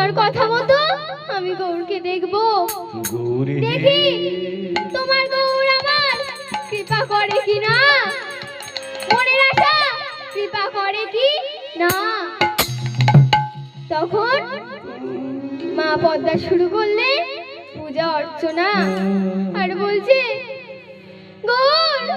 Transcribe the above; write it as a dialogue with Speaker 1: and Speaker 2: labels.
Speaker 1: তোমার কথা মতো আমি গৌরকে দেখবো। দেখি তোমার গৌর আমার কৃপা করে কি না, মনের আশা কৃপা করে কি না। তখন মা পদ্মা শুরু করলে পূজা অর্চনা, আর বলছে গৌর